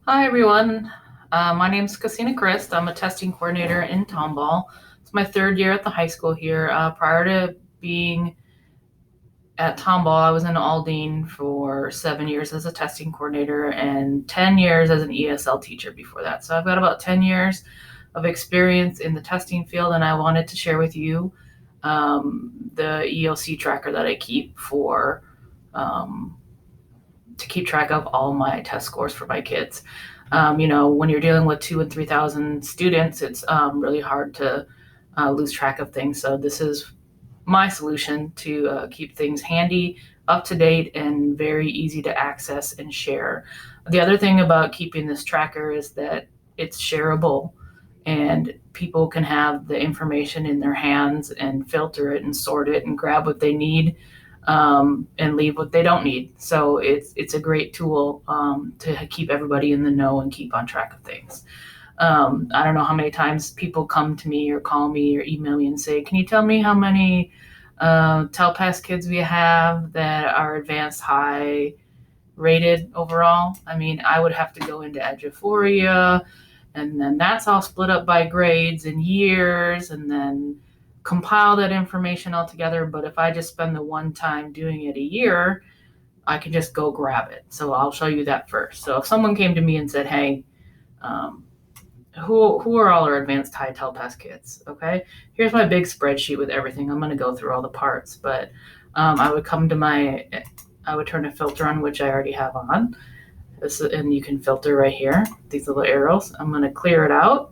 Hi, everyone. My name is Cassina Christ. I'm a testing coordinator in Tomball. It's my third year at the high school here. Prior to being at Tomball, I was in Aldine for 7 years as a testing coordinator and 10 years as an ESL teacher before that. So I've got about 10 years of experience in the testing field, and I wanted to share with you the EOC tracker that I keep for um, to keep track of all my test scores for my kids. When you're dealing with 2 and 3,000 students, it's really hard to lose track of things. So this is my solution to keep things handy, up to date, and very easy to access and share. The other thing about keeping this tracker is that it's shareable and people can have the information in their hands and filter it and sort it and grab what they need and leave what they don't need. So it's a great tool to keep everybody in the know and keep on track of things. I don't know how many times people come to me or call me or email me and say, "Can you tell me how many TELPAS kids we have that are advanced high rated overall?" I mean, I would have to go into Eduphoria, and then that's all split up by grades and years, and then compile that information all together. But if I just spend the one time doing it a year, I can just go grab it. So I'll show you that first. So if someone came to me and said, "Hey, um, who are all our advanced high TELPAS kids?" Okay, here's my big spreadsheet with everything. I'm going to go through all the parts, but I would come to I would turn a filter on, which I already have on. And you can filter right here, these little arrows. I'm going to clear it out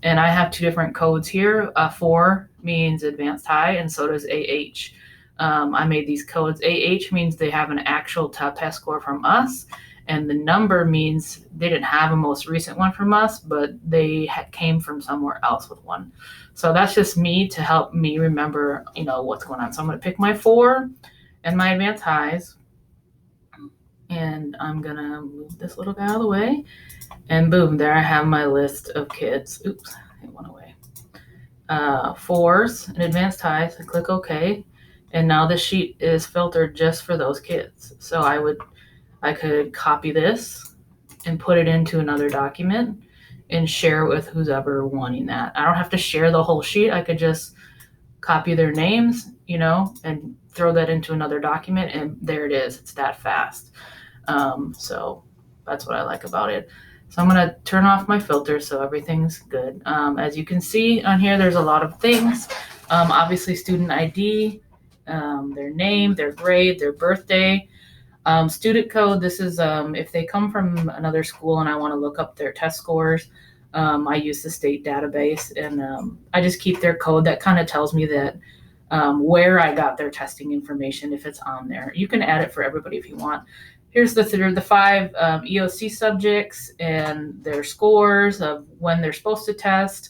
and I have two different codes here. 4 means advanced high, and so does AH. I made these codes. AH means they have an actual TELPAS score from us, and the number means they didn't have a most recent one from us, but they came from somewhere else with one. So that's just me to help me remember, what's going on. So I'm going to pick my 4 and my advanced highs, and I'm going to move this little guy out of the way, and boom, there I have my list of kids. Oops, it went away. 4s and advanced highs. I click OK, and now the sheet is filtered just for those kids. So I could copy this and put it into another document and share it with who's ever wanting that. I don't have to share the whole sheet. I could just copy their names, and throw that into another document, and there it is. It's that fast. So that's what I like about it. So I'm going to turn off my filter so everything's good. As you can see on here, there's a lot of things. Obviously, student ID, their name, their grade, their birthday. Student code, this is if they come from another school and I want to look up their test scores, I use the state database, and I just keep their code. That kind of tells me that where I got their testing information, if it's on there. You can add it for everybody if you want. Here's the 5 EOC subjects and their scores of when they're supposed to test,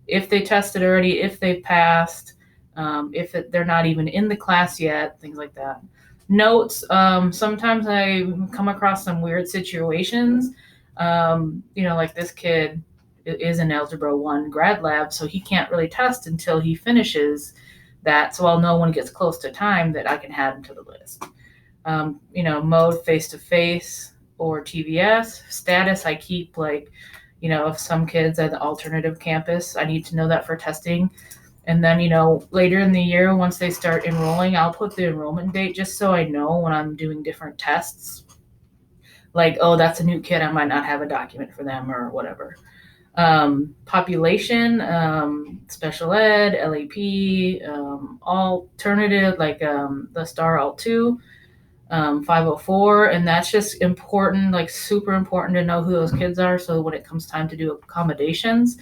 if they tested already, if they passed, they're not even in the class yet, things like that. Notes, sometimes I come across some weird situations. Like this kid is in Algebra 1 grad lab, so he can't really test until he finishes that. So I'll know when it gets close to time that I can add him to the list. Mode face-to-face or TVS. Status, I keep if some kids at the alternative campus, I need to know that for testing. And then, later in the year, once they start enrolling, I'll put the enrollment date just so I know when I'm doing different tests. Like, oh, that's a new kid, I might not have a document for them or whatever. Population, special ed, LAP, alternative, like the STAR Alt2, 504, and that's just important, like super important to know who those kids are. So when it comes time to do accommodations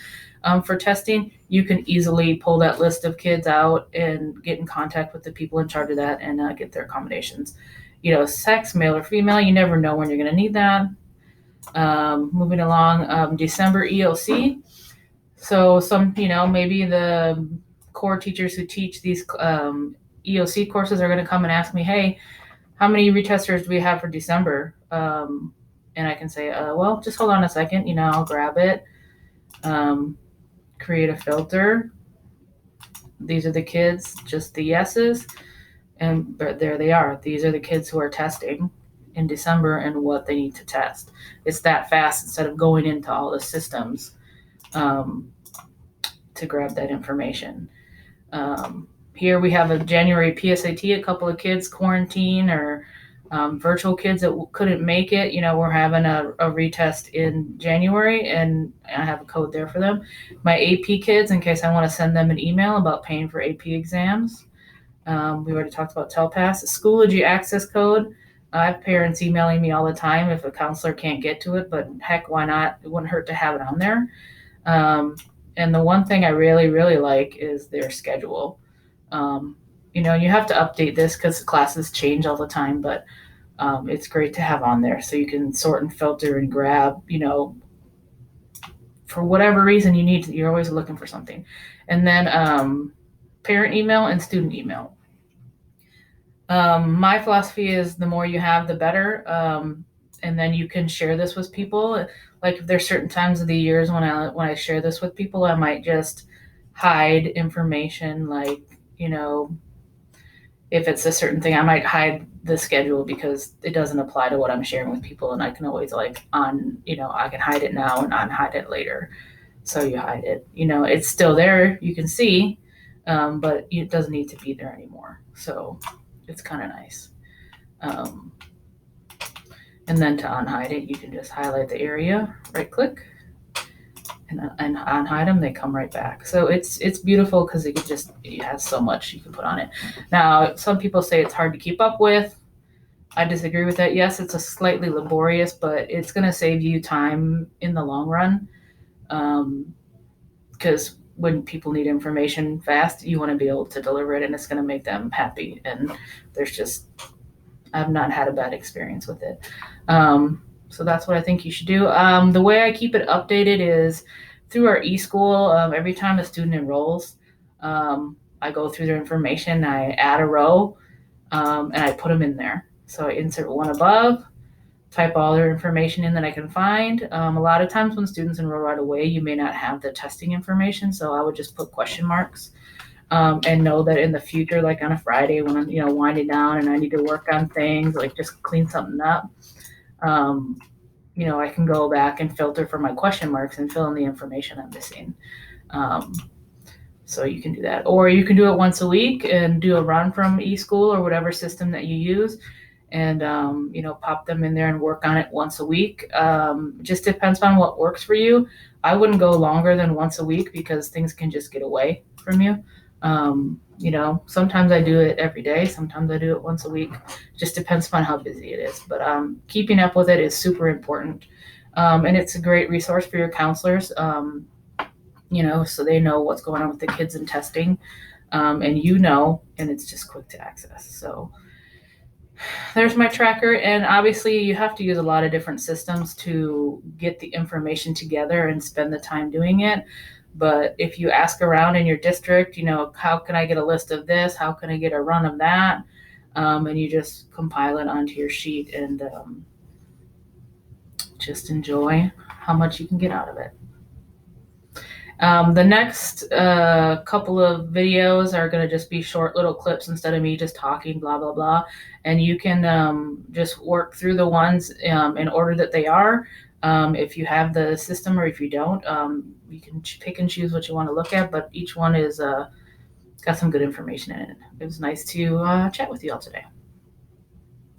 for testing, you can easily pull that list of kids out and get in contact with the people in charge of that and get their accommodations. Sex, male or female, you never know when you're going to need that. Moving along, December EOC. So maybe the core teachers who teach these EOC courses are going to come and ask me, "Hey, how many retesters do we have for December?" And I can say, well, just hold on a second. I'll grab it, create a filter. These are the kids, just the yeses. And there they are. These are the kids who are testing. in December and what they need to test. It's that fast instead of going into all the systems to grab that information. Here we have a January PSAT, a couple of kids quarantine or virtual kids that couldn't make it. We're having a retest in January, and I have a code there for them. My AP kids, in case I want to send them an email about paying for AP exams. We already talked about TELPAS. Schoology access code. I have parents emailing me all the time if a counselor can't get to it, but heck, why not? It wouldn't hurt to have it on there. And the one thing I really, really like is their schedule. You have to update this because classes change all the time, but it's great to have on there so you can sort and filter and grab, for whatever reason you need to. You're always looking for something. And then parent email and student email. My philosophy is the more you have, the better. And then you can share this with people. Like if there's certain times of the years when I share this with people, I might just hide information. Like, if it's a certain thing, I might hide the schedule because it doesn't apply to what I'm sharing with people. And I can always I can hide it now and unhide it later. So you hide it, it's still there. You can see, but it doesn't need to be there anymore. So it's kind of nice. And then to unhide it, you can just highlight the area, right click, and unhide them. They come right back. So it's beautiful because it has so much you can put on it. Now, some people say it's hard to keep up with. I disagree with that. Yes, it's a slightly laborious, but it's going to save you time in the long run. Because when people need information fast, you want to be able to deliver it, and it's going to make them happy. And I've not had a bad experience with it. So that's what I think you should do. The way I keep it updated is through our eSchool. Every time a student enrolls, I go through their information, I add a row, and I put them in there. So I insert one above, type all their information in that I can find. A lot of times when students enroll right away, you may not have the testing information, so I would just put question marks. And know that in the future, like on a Friday when I'm, winding down and I need to work on things, like just clean something up, I can go back and filter for my question marks and fill in the information I'm missing. So you can do that. Or you can do it once a week and do a run from eSchool or whatever system that you use and, pop them in there and work on it once a week. Just depends on what works for you. I wouldn't go longer than once a week because things can just get away from you. Sometimes I do it every day. Sometimes I do it once a week. Just depends upon how busy it is. But keeping up with it is super important. And it's a great resource for your counselors, so they know what's going on with the kids in testing. And and it's just quick to access. So there's my tracker. And obviously you have to use a lot of different systems to get the information together and spend the time doing it. But if you ask around in your district, how can I get a list of this? How can I get a run of that? And you just compile it onto your sheet and just enjoy how much you can get out of it. The next couple of videos are going to just be short little clips instead of me just talking, blah, blah, blah. And you can just work through the ones in order that they are. If you have the system or if you don't, you can pick and choose what you want to look at, but each one is got some good information in it. It was nice to chat with you all today.